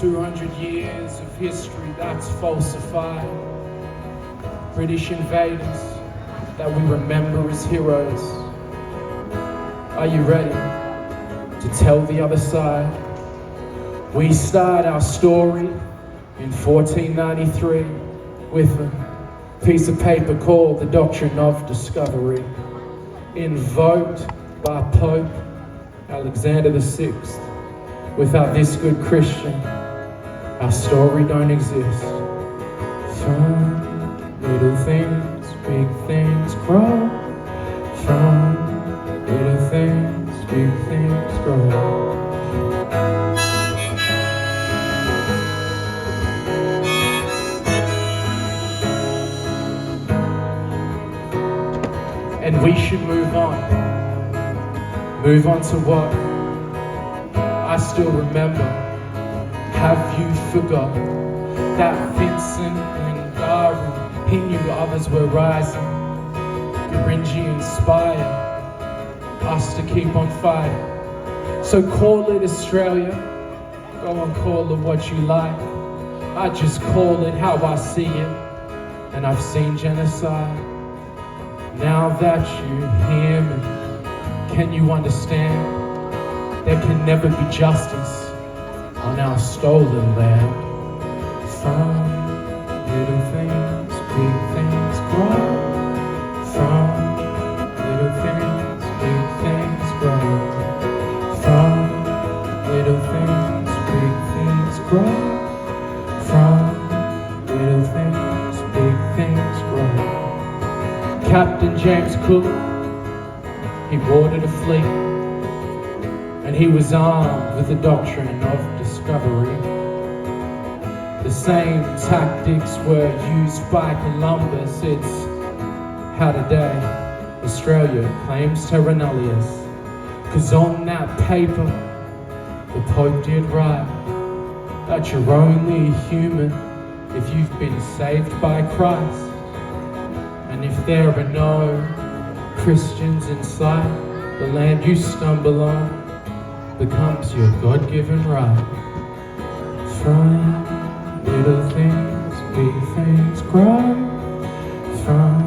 200 years of history that's falsified. British invaders that we remember as heroes. Are you ready to tell the other side? We start our story in 1493 with a piece of paper called the Doctrine of Discovery, invoked by Pope Alexander VI. Without this good Christian, our story don't exist. From little things, big things grow. From little things, big things grow. And we should move on. Move on to what? I still remember. Have you forgot that Vincent and Gary, he knew others were rising. Gurindji inspired us to keep on fighting. So call it Australia, go and call it what you like. I just call it how I see it, and I've seen genocide. Now that you hear me, can you understand? There can never be justice on our stolen land. From little things, big things grow. From little things, big things grow. From little things, big things grow. From little things, big things grow. Captain James Cook, he boarded a fleet, and he was armed with the doctrine of discovery. The same tactics were used by Columbus. It's how today Australia claims Terra Nullius. 'Cause on that paper, the Pope did write that you're only human if you've been saved by Christ. And if there are no Christians in sight, the land you stumble on becomes your God-given right. From little things, big things grow. From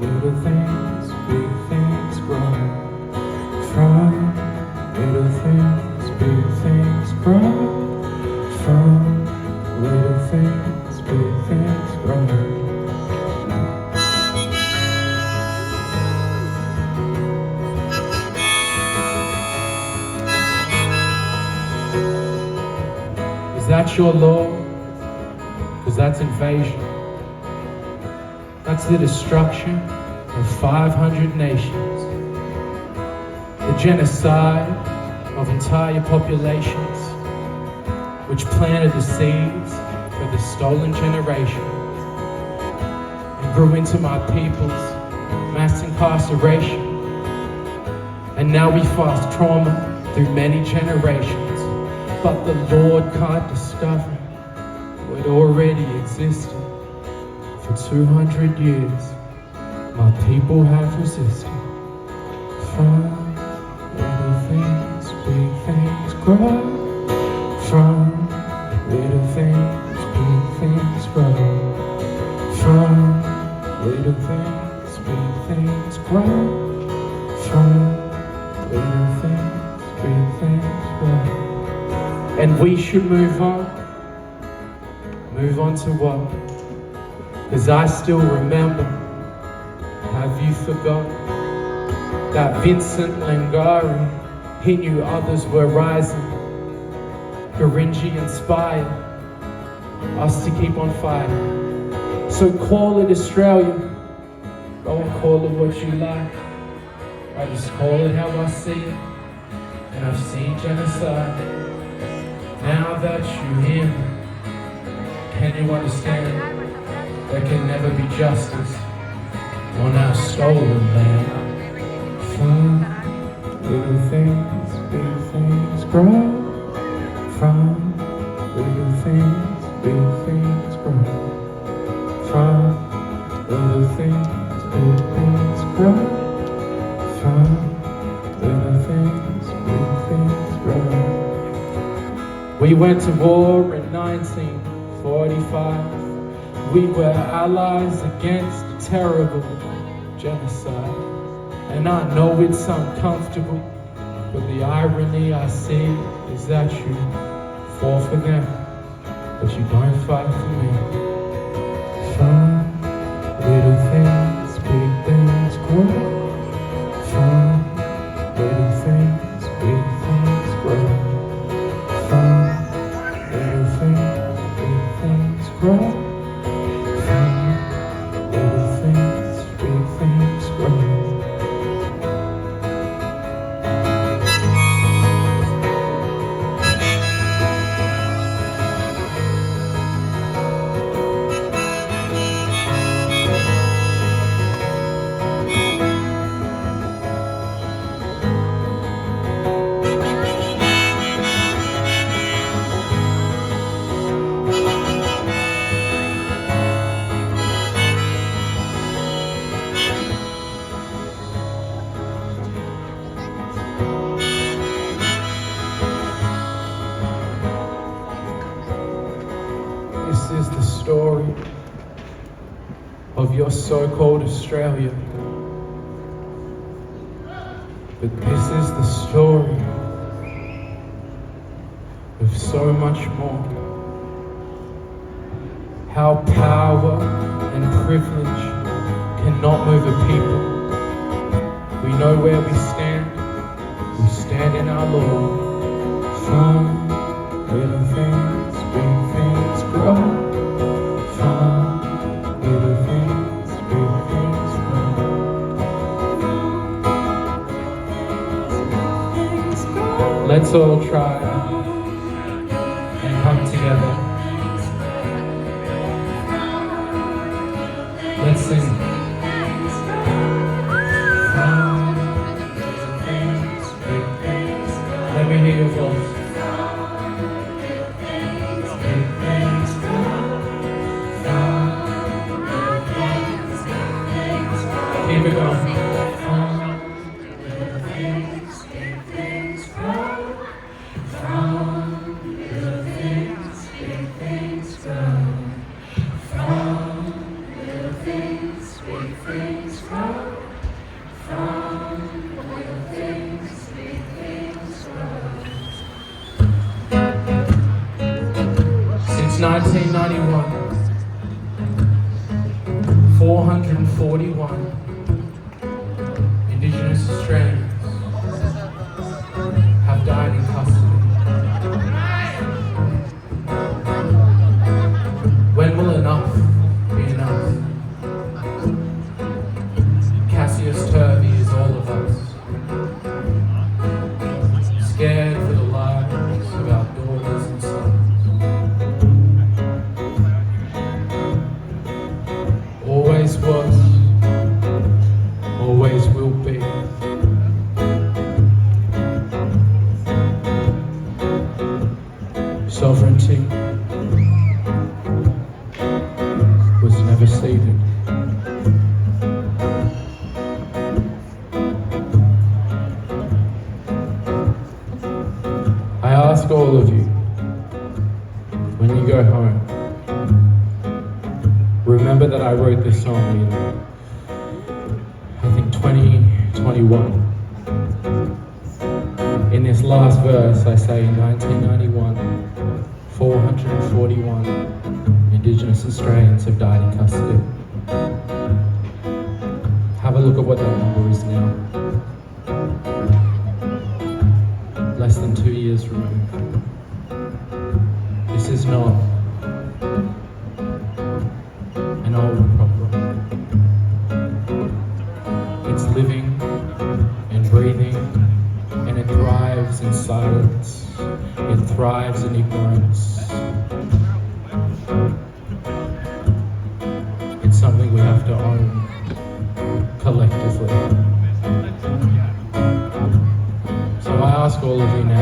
little things, big things grow. From little things, big things grow. From little things, big things grow. That's your law, because that's invasion. That's the destruction of 500 nations. The genocide of entire populations, which planted the seeds for the stolen generation and grew into my people's mass incarceration. And now we fast trauma through many generations. But the Lord can't discover what already existed. For 200 years, my people have resisted. From little things, big things grow. From little things, big things grow. From little things, big things grow. From little things, big things grow. And we should move on. Move on to what? 'Cause I still remember. Have you forgot that Vincent Langari, he knew others were rising. Gurindji inspired us to keep on fighting. So call it Australia. Go and call it what you like. I just call it how I see it. And I've seen genocide. Now that you hear me, can you understand? There can never be justice on our stolen land. From little things, big things grow. From little things, big things grow. From little things, big things grow. From little things, big things grow. We We went to war in 1945. We were allies against a terrible genocide. And I know it's uncomfortable, but the irony I see is that you fall for them, but you don't fight for me. From little things, big things grow. From little things, big things grow. From little things, big things grow. From little things, big things grow. This is the story of your so-called Australia. But this is the story of so much more. How power and privilege cannot move a people. We know where we stand. We stand in our Lord. From little things, big things grow. From little things, big things grow. Let's all try and come together. Let's sing. From little things, big things. Let me hear your voice. Keep it going. From little things, big things grow. From little things, big things grow. From little things, big things grow. From little things, big things grow. Since 1991, 441 Indigenous Australians have died in custody. When will enough be enough? Cassius Turvey is all of us, scared for the lives of our daughters and sons. Always was, always will be. Sovereignty was never ceded. I ask all of you, when you go home, remember that I wrote this song in, I think, 2021. In this last verse, I say in 1991, 441 Indigenous Australians have died in custody. Have a look at what that number is now. Less than 2 years removed. This is not an old problem. It's living and breathing, and it thrives in silence. It thrives in ignorance. It's something we have to own collectively. So I ask all of you now,